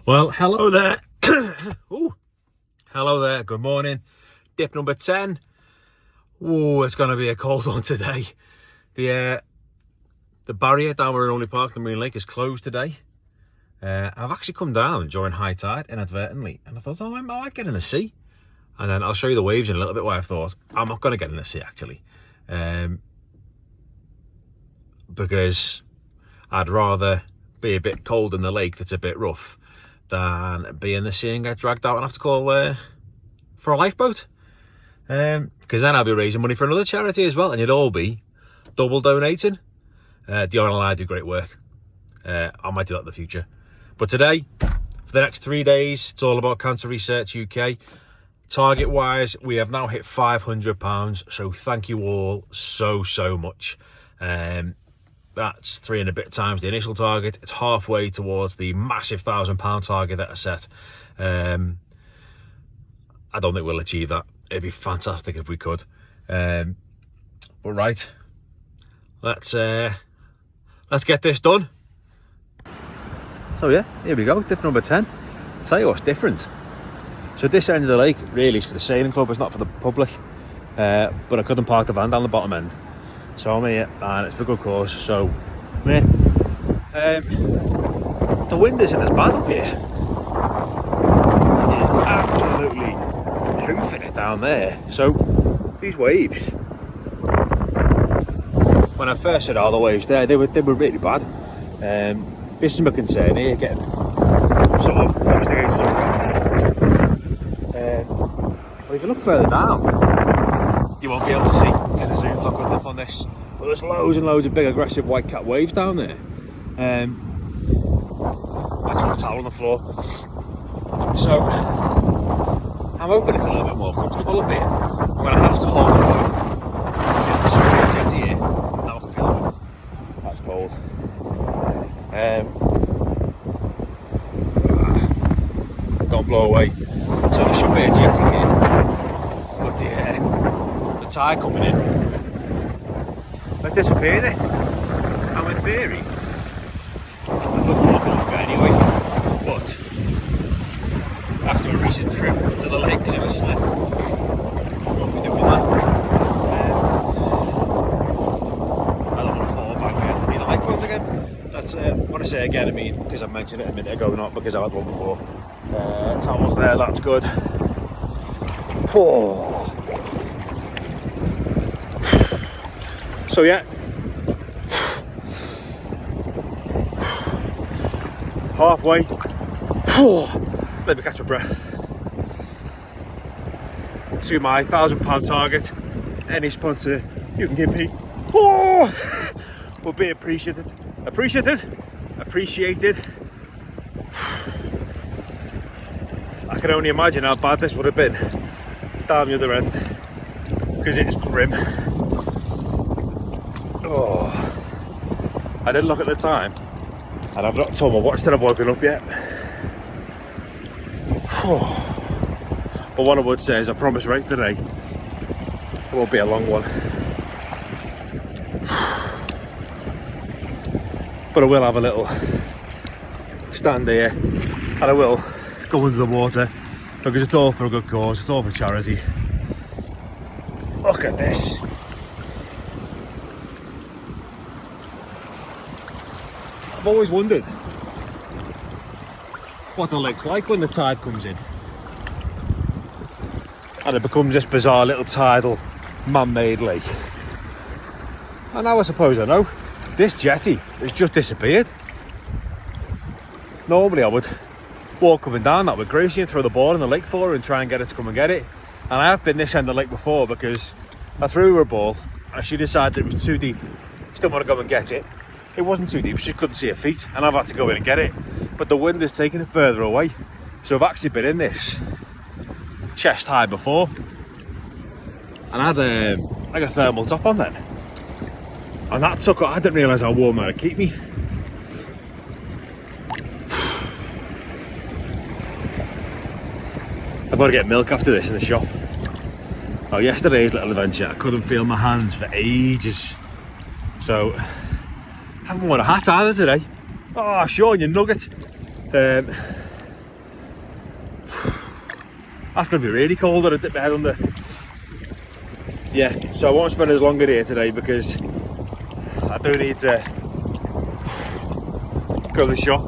Well, hello there. Ooh. Hello there, good morning. Dip number 10. Oh, it's going to be a cold one today. The barrier down where I only parked the Marine Lake is closed today. I've actually come down during high tide inadvertently, and I thought, oh, I might get in the sea. And then I'll show you the waves in a little bit where I thought, I'm not going to get in the sea actually. Because I'd rather be a bit cold in the lake that's a bit rough than be in the sea and get dragged out and have to call for a lifeboat. Because then I'll be raising money for another charity as well, and you'd all be double donating. The RLI do great work. I might do that in the future. But today, for the next 3 days, it's all about Cancer Research UK. Target wise, we have now hit £500, so thank you all so much. That's 3 and a bit times the initial target. It's halfway towards the massive £1,000 target that I set. I don't think we'll achieve that. It'd be fantastic if we could. But right, let's get this done. So yeah, here we go, dip number 10. I'll tell you what's different. So this end of the lake really is for the sailing club, it's not for the public. But I couldn't park the van down the bottom end. So I'm here and it's for good cause. So yeah. The wind isn't as bad up here. It is absolutely hoofing it down there. So these waves, when I first said all the waves there, they were really bad. This is my concern here, getting sort of obviously going to some rocks. But if you look further down, you won't be able to see because the zoom's not good enough on this. But there's loads and loads of big aggressive white cap waves down there. I just put a towel on the floor. So I'm hoping it's a little bit more comfortable up here. I'm going to have to hold the phone because there should be a jetty here. Now I can feel the wind. That's cold. Don't blow away. So there should be a jetty here. But the tide coming in has disappeared it. I'm in theory I'd love walking over it anyway, but after a recent trip to the lakes in a slip, I won't be doing that. I don't want to fall back again. I need a lifeboat again. That's when I say again, I mean because I mentioned it a minute ago, not because I had one before. Towels there, that's good. Oh. So yeah, halfway. Let me catch my breath. To my £1,000 target. Any sponsor you can give me will be appreciated. I can only imagine how bad this would have been down the other end because it's grim. Oh, I didn't look at the time, and I've not told my watch that I've woken up yet. But what I would say is I promise right today it won't be a long one. But I will have a little stand here, and I will go under the water because it's all for a good cause. It's all for charity. Look at this. I've always wondered what the lake's like when the tide comes in and it becomes this bizarre little tidal man-made lake. And now I suppose I know. This jetty has just disappeared. Normally I would walk up and down that with Gracie and throw the ball in the lake for her and try and get her to come and get it. And I have been this end of the lake before because I threw her a ball and she decided it was too deep. She didn't want to go and get it. It wasn't too deep, she couldn't see her feet, and I've had to go in and get it. But the wind has taken it further away. So I've actually been in this chest high before. And I had like a thermal top on then. And that took, I didn't realise how warm that would keep me. I've got to get milk after this in the shop. Oh, yesterday's little adventure, I couldn't feel my hands for ages. So I haven't worn a hat either today. Oh, Sean, you nugget. That's going to be really cold when I dip my head under. Yeah, so I won't spend as long here today because I do need to go to the shop.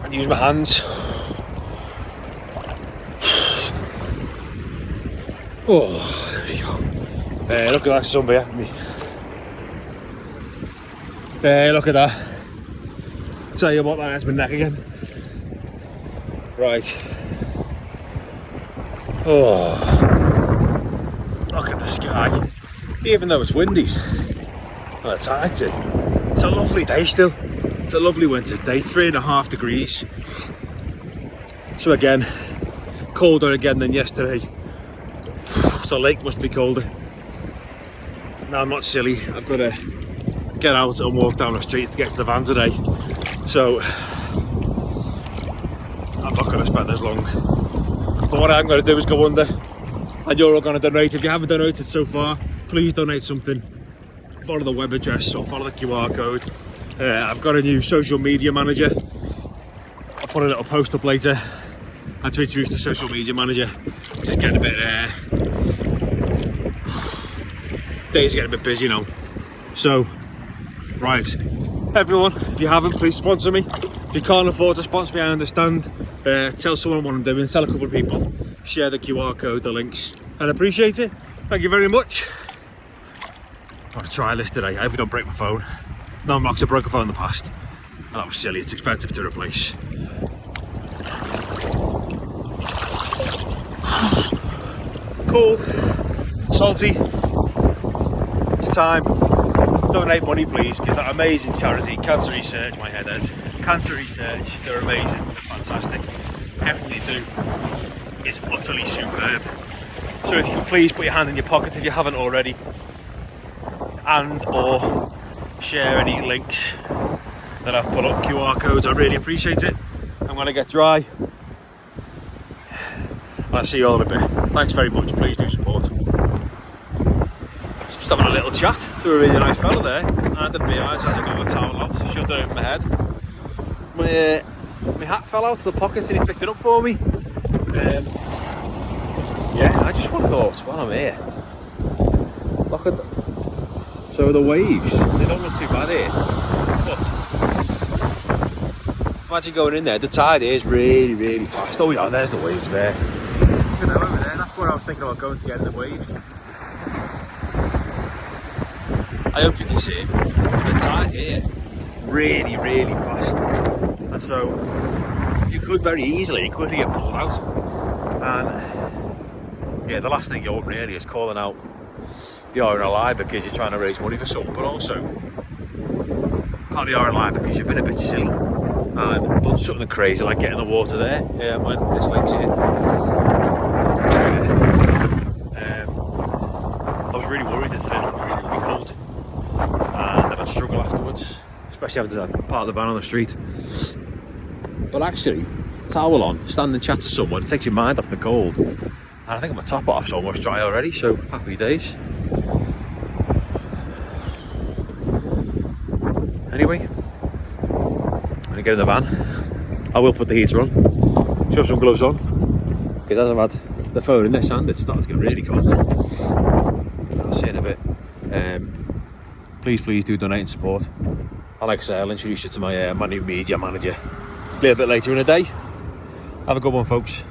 And use my hands. Oh, there we go. Look at that sun behind me. Look at that. Tell you what, that hurts my neck again. Right. Oh, look at the sky. Even though it's windy, well, it's hard to. It's a lovely day still. It's a lovely winter's day, 3.5 degrees. So again, colder again than yesterday. So the lake must be colder. Now I'm not silly. I've got to get out and walk down the street to get to the van today. So I'm not going to spend as long. But what I'm going to do is go under, and you're all going to donate. If you haven't donated so far, please donate something. Follow the web address or follow the QR code. I've got a new social media manager. I'll put a little post up later and to introduce the social media manager. Just getting a bit days getting a bit busy now. So right, everyone, if you haven't, please sponsor me. If you can't afford to sponsor me, I understand. Tell someone what I'm doing, tell a couple of people, share the QR code, the links. I'd appreciate it. Thank you very much. I'm going to try this today. I hope I don't break my phone. No, I'm not, because I broke a phone in the past. And that was silly, it's expensive to replace. Cool, salty. It's time. Donate money, please, because that amazing charity, Cancer Research, my head hurts. Cancer Research, they're amazing, they're fantastic. Everything they do is utterly superb. So if you can please put your hand in your pocket if you haven't already, and or share any links that I've put up, QR codes, I really appreciate it. I'm going to get dry. I'll see you all in a bit. Thanks very much, please do support. Just having a little chat to a really nice fella there. I didn't realise as I got my towel out, shoved it over my head. My hat fell out of the pocket and he picked it up for me. Yeah, I just thought, while I'm here, look at so the waves, they don't look too bad here, but imagine going in there, the tide is really fast. Oh yeah, there's the waves there. Look at them over there, that's where I was thinking about going to get in the waves. I hope you can see it. The tide here, really fast. And so, you could very easily and quickly get pulled out. And yeah, the last thing you want really is calling out the RNLI because you're trying to raise money for something, but also can't the RNLI because you've been a bit silly and done something crazy like getting in the water there. Yeah, mine, this lake's here. I was really worried that today was really cold and then I'd struggle afterwards, especially having to park the van on the street. But actually, towel on, stand and chat to someone, it takes your mind off the cold. And I think my top off's almost dry already, so happy days. Anyway, I'm gonna get in the van. I will put the heater on, shove some gloves on, because as I've had the phone in this hand, it's starting to get really cold. I'll see you in a bit. Please do donate and support. And like I say, I'll introduce you to my my new media manager a little bit later in the day. Have a good one, folks.